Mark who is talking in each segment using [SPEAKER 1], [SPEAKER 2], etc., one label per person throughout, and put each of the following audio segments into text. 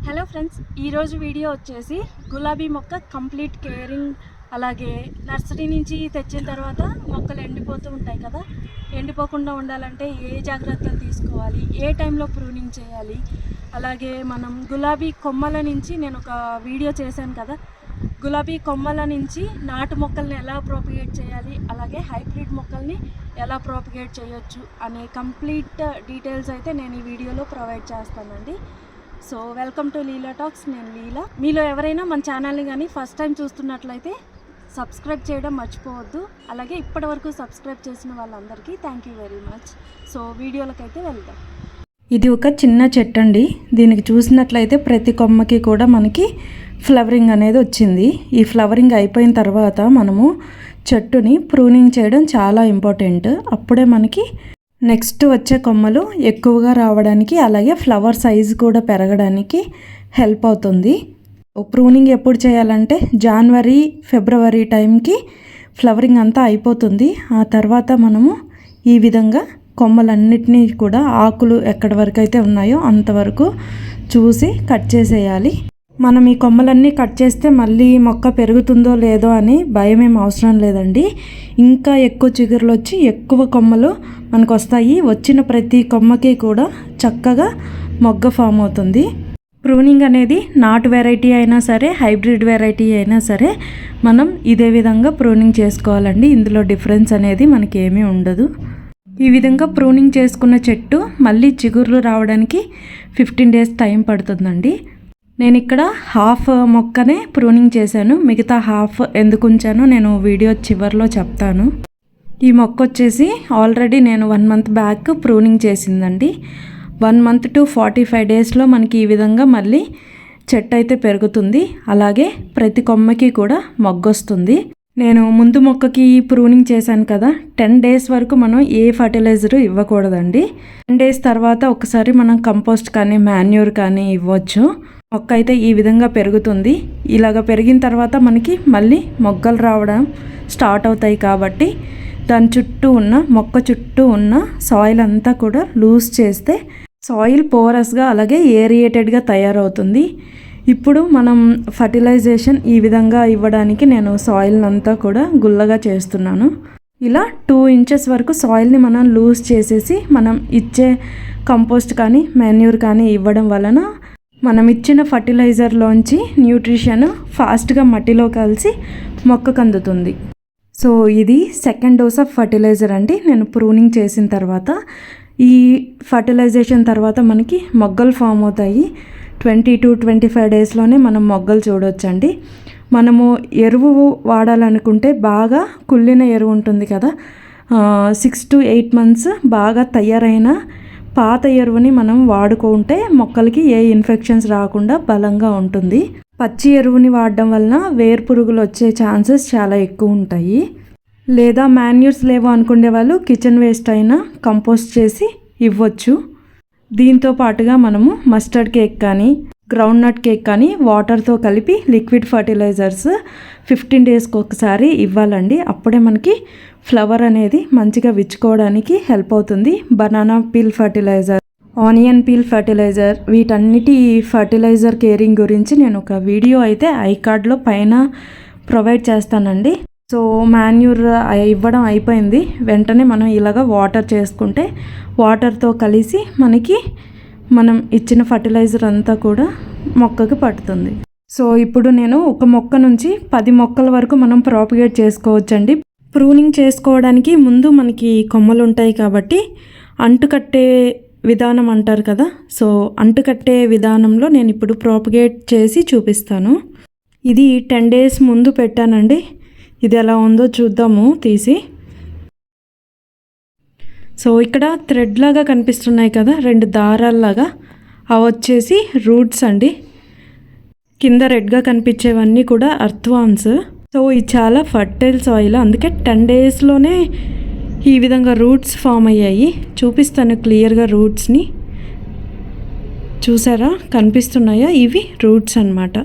[SPEAKER 1] Hello friends, ఈరోజు video వచ్చేసి గులాబీ మొక్క కంప్లీట్ కేరింగ్, అలాగే నర్సరీ నుంచి తెచ్చిన తర్వాత మొక్కలు ఎండిపోతూ ఉంటాయి కదా, ఎండిపోకుండా ఉండాలంటే ఏ జాగ్రత్తలు తీసుకోవాలి, ఏ టైంలో ప్రూనింగ్ చేయాలి, అలాగే మనం గులాబీ కొమ్మల నుంచి నేను ఒక వీడియో చేశాను కదా, గులాబీ కొమ్మల నుంచి నాటు మొక్కల్ని ఎలా ప్రోపగేట్ చేయాలి, అలాగే హైబ్రిడ్ మొక్కల్ని ఎలా ప్రోపగేట్ చేయొచ్చు అనే కంప్లీట్ డీటెయిల్స్ అయితే నేను ఈ వీడియోలో ప్రొవైడ్ చేస్తానండి. So welcome to Leela talks. నేను లీలా. మీలో ఎవరైనా మన ఛానల్ని కానీ ఫస్ట్ టైం చూస్తున్నట్లయితే సబ్స్క్రైబ్ చేయడం మర్చిపోవద్దు. అలాగే ఇప్పటివరకు సబ్స్క్రైబ్ చేసిన వాళ్ళందరికీ thank you very much. So వీడియోలకైతే వెళ్దాం.
[SPEAKER 2] ఇది ఒక చిన్న చెట్టు అండి. దీనికి చూసినట్లయితే ప్రతి కొమ్మకి కూడా మనకి ఫ్లవరింగ్ అనేది వచ్చింది. ఈ ఫ్లవరింగ్ అయిపోయిన తర్వాత మనము చెట్టుని ప్రూనింగ్ చేయడం చాలా ఇంపార్టెంట్. అప్పుడే మనకి నెక్స్ట్ వచ్చే కొమ్మలు ఎక్కువగా రావడానికి, అలాగే ఫ్లవర్ సైజు కూడా పెరగడానికి హెల్ప్ అవుతుంది. ప్రూనింగ్ ఎప్పుడు చేయాలంటే జనవరి ఫిబ్రవరి టైంకి ఫ్లవరింగ్ అంతా అయిపోతుంది. ఆ తర్వాత మనము ఈ విధంగా కొమ్మలన్నిటినీ కూడా ఆకులు ఎక్కడి వరకు అయితే ఉన్నాయో అంతవరకు చూసి కట్ చేసేయాలి. మనం ఈ కొమ్మలన్నీ కట్ చేస్తే మళ్ళీ మొక్క పెరుగుతుందో లేదో అని భయం ఏం అవసరం లేదండి. ఇంకా ఎక్కువ చిగురులు వచ్చి ఎక్కువ కొమ్మలు మనకు వస్తాయి. వచ్చిన ప్రతి కొమ్మకి కూడా చక్కగా మొగ్గ ఫామ్ అవుతుంది. ప్రూనింగ్ అనేది నాటు వెరైటీ అయినా సరే, హైబ్రిడ్ వెరైటీ అయినా సరే మనం ఇదే విధంగా ప్రూనింగ్ చేసుకోవాలండి. ఇందులో డిఫరెన్స్ అనేది మనకి ఏమీ ఉండదు. ఈ విధంగా ప్రూనింగ్ చేసుకున్న చెట్టు మళ్ళీ చిగుర్లు రావడానికి 15 days టైం పడుతుందండి. నేను ఇక్కడ హాఫ్ మొక్కనే ప్రూనింగ్ చేశాను. మిగతా హాఫ్ ఎందుకు ఉంచానో నేను వీడియో చివరిలో చెప్తాను. ఈ మొక్క వచ్చేసి ఆల్రెడీ నేను 1 month బ్యాక్ ప్రూనింగ్ చేసిందండి. 1 month to 45 daysలో మనకి ఈ విధంగా మళ్ళీ చెట్టు అయితే పెరుగుతుంది. అలాగే ప్రతి కొమ్మకి కూడా మొగ్గొస్తుంది. నేను ముందు మొక్కకి ప్రూనింగ్ చేశాను కదా, 10 days వరకు మనం ఏ ఫర్టిలైజరు ఇవ్వకూడదండి. 10 days తర్వాత ఒకసారి మనం కంపోస్ట్ కానీ మాన్యూర్ కానీ ఇవ్వచ్చు. మొక్క అయితే ఈ విధంగా పెరుగుతుంది. ఇలాగ పెరిగిన తర్వాత మనకి మళ్ళీ మొగ్గలు రావడం స్టార్ట్ అవుతాయి. కాబట్టి దాని చుట్టూ ఉన్న మొక్క చుట్టూ ఉన్న సాయిల్ అంతా కూడా లూజ్ చేస్తే సాయిల్ పోరస్గా అలాగే ఏరియేటెడ్గా తయారవుతుంది. ఇప్పుడు మనం ఫర్టిలైజేషన్ ఈ విధంగా ఇవ్వడానికి నేను సాయిల్ అంతా కూడా గుల్లగా చేస్తున్నాను. ఇలా 2 inches వరకు సాయిల్ని మనం లూజ్ చేసేసి మనం ఇచ్చే కంపోస్ట్ కానీ మాన్యూర్ కానీ ఇవ్వడం వలన మనం ఇచ్చిన ఫర్టిలైజర్లోంచి న్యూట్రిషన్ ఫాస్ట్గా మట్టిలో కలిసి మొక్కకు అందుతుంది. సో ఇది సెకండ్ డోస్ ఆఫ్ ఫర్టిలైజర్ అండి. నేను ప్రూనింగ్ చేసిన తర్వాత ఈ ఫర్టిలైజేషన్ తర్వాత మనకి మొగ్గలు ఫామ్ అవుతాయి. 20 to 25 daysలోనే మనం మొగ్గలు చూడవచ్చండి. మనము ఎరువు వాడాలనుకుంటే బాగా కుళ్ళిన ఎరువు ఉంటుంది కదా, 6 to 8 months బాగా తయారైన పాత ఎరువుని మనం వాడుకుంటే మొక్కలకి ఏ ఇన్ఫెక్షన్స్ రాకుండా బలంగా ఉంటుంది. పచ్చి ఎరువుని వాడడం వలన వేరు పురుగులు వచ్చే ఛాన్సెస్ చాలా ఎక్కువ ఉంటాయి. లేదా మాన్యూర్స్ లేవు అనుకునే వాళ్ళు కిచెన్ వేస్ట్ అయినా కంపోస్ట్ చేసి ఇవ్వచ్చు. దీంతో పాటుగా మనము మస్టర్డ్ కేక్ కానీ గ్రౌండ్ నట్ కేక్ కానీ వాటర్తో కలిపి లిక్విడ్ ఫర్టిలైజర్స్ 15 daysకి ఒకసారి ఇవ్వాలండి. అప్పుడే మనకి ఫ్లవర్ అనేది మంచిగా విచ్చుకోవడానికి హెల్ప్ అవుతుంది. Banana peel fertilizer, onion peel fertilizer, వీటన్నిటి ఫర్టిలైజర్ కేరింగ్ గురించి నేను ఒక వీడియో అయితే ఐకార్డ్లో పైన ప్రొవైడ్ చేస్తానండి. సో మాన్యూర్ ఇవ్వడం అయిపోయింది. వెంటనే మనం ఇలాగ వాటర్ చేసుకుంటే వాటర్తో కలిసి మనకి మనం ఇచ్చిన ఫర్టిలైజర్ అంతా కూడా మొక్కకి పడుతుంది. సో ఇప్పుడు నేను ఒక మొక్క నుంచి 10 మొక్కల వరకు మనం ప్రాపగేట్ చేసుకోవచ్చండి. ప్రూనింగ్ చేసుకోవడానికి ముందు మనకి కొమ్మలు ఉంటాయి కాబట్టి అంటుకట్టే విధానం అంటారు కదా, సో అంటుకట్టే విధానంలో నేను ఇప్పుడు ప్రాపగేట్ చేసి చూపిస్తాను. ఇది 10 days ముందు పెట్టానండి. ఇది ఎలా ఉందో చూద్దాము తీసి. సో ఇక్కడ థ్రెడ్ లాగా కనిపిస్తున్నాయి కదా, 2 దారాల్లాగా, అవి వచ్చేసి రూట్స్ అండి. కింద రెడ్గా కనిపించేవన్నీ కూడా అర్త్వామ్స్. సో ఇది చాలా ఫర్టైల్ సాయిల్, అందుకే 10 daysలోనే ఈ విధంగా రూట్స్ ఫామ్ అయ్యాయి. చూపిస్తాను క్లియర్గా రూట్స్ని. చూసారా, కనిపిస్తున్నాయా? ఇవి రూట్స్ అన్నమాట.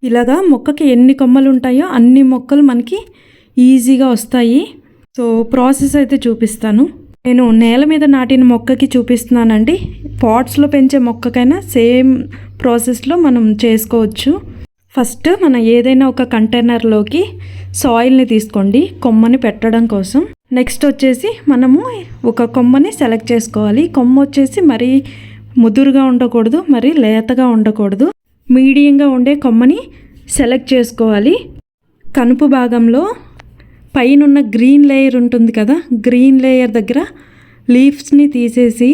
[SPEAKER 2] ఇలాగా మొక్కకి ఎన్ని కొమ్మలు ఉంటాయో అన్ని మొక్కలు మనకి ఈజీగా వస్తాయి. సో ప్రాసెస్ అయితే చూపిస్తాను. నేను నేల మీద నాటిన మొక్కకి చూపిస్తున్నానండి. పాట్స్లో పెంచే మొక్కకైనా సేమ్ ప్రాసెస్లో మనం చేసుకోవచ్చు. ఫస్ట్ మనం ఏదైనా ఒక కంటైనర్లోకి సాయిల్ని తీసుకోండి కొమ్మని పెట్టడం కోసం. నెక్స్ట్ వచ్చేసి మనము ఒక కొమ్మని సెలెక్ట్ చేసుకోవాలి. కొమ్మ వచ్చేసి మరీ ముదురుగా ఉండకూడదు, మరీ లేతగా ఉండకూడదు, మీడియంగా ఉండే కొమ్మని సెలెక్ట్ చేసుకోవాలి. కనుపు భాగంలో పైన గ్రీన్ లేయర్ ఉంటుంది కదా, గ్రీన్ లేయర్ దగ్గర లీవ్స్ని తీసేసి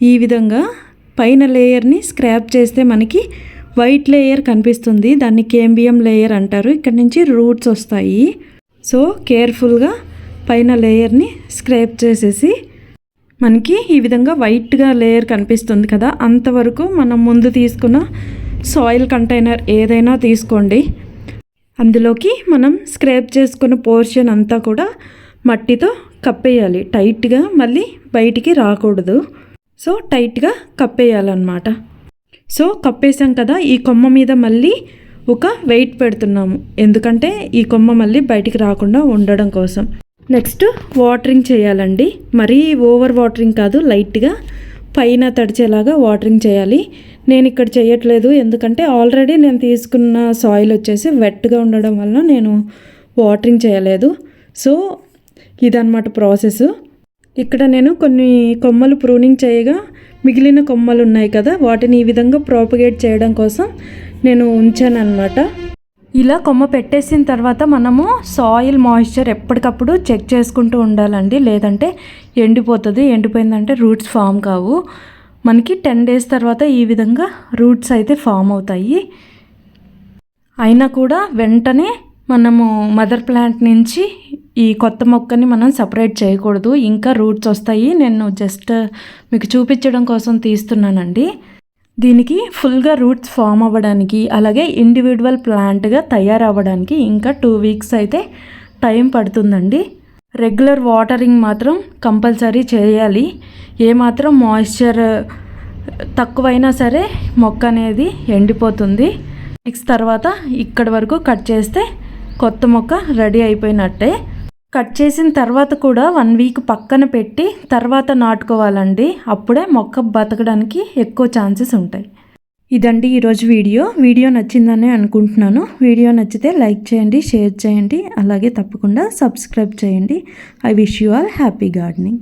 [SPEAKER 2] ఈ విధంగా పైన లేయర్ని స్క్రాప్ చేస్తే మనకి వైట్ లేయర్ కనిపిస్తుంది. దాన్ని కేంబియం లేయర్ అంటారు. ఇక్కడ నుంచి రూట్స్ వస్తాయి. సో కేర్ఫుల్గా పైన లేయర్ని స్క్రాప్ చేసేసి మనకి ఈ విధంగా వైట్గా లేయర్ కనిపిస్తుంది కదా, అంతవరకు మనం ముందు తీసుకున్న సాయిల్ కంటైనర్ ఏదైనా తీసుకోండి. అందులోకి మనం స్క్రాప్ చేసుకున్న పోర్షన్ అంతా కూడా మట్టితో కప్పేయాలి టైట్గా, మళ్ళీ బయటికి రాకూడదు. సో టైట్గా కప్పేయాలన్నమాట. సో కప్పేసాం కదా, ఈ కొమ్మ మీద మళ్ళీ ఒక వెయిట్ పెడుతున్నాము, ఎందుకంటే ఈ కొమ్మ మళ్ళీ బయటికి రాకుండా ఉండడం కోసం. నెక్స్ట్ వాటరింగ్ చేయాలండి. మరీ ఓవర్ వాటరింగ్ కాదు, లైట్గా పైన తడిచేలాగా వాటరింగ్ చేయాలి. నేను ఇక్కడ చేయట్లేదు, ఎందుకంటే ఆల్రెడీ నేను తీసుకున్న సాయిల్ వచ్చేసి వెట్గా ఉండడం వల్ల నేను వాటరింగ్ చేయలేదు. సో ఇదన్నమాట ప్రాసెస్. ఇక్కడ నేను కొన్ని కొమ్మలు ప్రూనింగ్ చేయగా మిగిలిన కొమ్మలు ఉన్నాయి కదా, వాటిని ఈ విధంగా ప్రాపగేట్ చేయడం కోసం నేను ఉంచాను అన్నమాట. ఇలా కొమ్మ పెట్టేసిన తర్వాత మనము సాయిల్ మాయిశ్చర్ ఎప్పటికప్పుడు చెక్ చేసుకుంటూ ఉండాలండి, లేదంటే ఎండిపోతుంది. ఎండిపోయిందంటే రూట్స్ ఫామ్ కావు. మనకి 10 days తర్వాత ఈ విధంగా రూట్స్ అయితే ఫామ్ అవుతాయి. అయినా కూడా వెంటనే మనము మదర్ ప్లాంట్ నుంచి ఈ కొత్త మొక్కని మనం సపరేట్ చేయకూడదు, ఇంకా రూట్స్ వస్తాయి. నేను జస్ట్ మీకు చూపించడం కోసం తీస్తున్నానండి. దీనికి ఫుల్గా రూట్స్ ఫామ్ అవ్వడానికి, అలాగే ఇండివిజువల్ ప్లాంట్గా తయారవ్వడానికి ఇంకా 2 weeks అయితే టైం పడుతుందండి. రెగ్యులర్ వాటరింగ్ మాత్రం కంపల్సరీ చేయాలి. ఏమాత్రం మాయిశ్చర్ తక్కువైనా సరే మొక్క అనేది ఎండిపోతుంది. నెక్స్ట్ తర్వాత ఇక్కడి వరకు కట్ చేస్తే కొత్త మొక్క రెడీ అయిపోయినట్టే. కట్ చేసిన తర్వాత కూడా 1 week పక్కన పెట్టి తర్వాత నాటుకోవాలండి, అప్పుడే మొక్క బతకడానికి ఎక్కువ ఛాన్సెస్ ఉంటాయి. ఇదండి ఈరోజు వీడియో నచ్చిందని అనుకుంటున్నాను. వీడియో నచ్చితే లైక్ చేయండి, షేర్ చేయండి, అలాగే తప్పకుండా సబ్స్క్రైబ్ చేయండి. I wish you all happy gardening.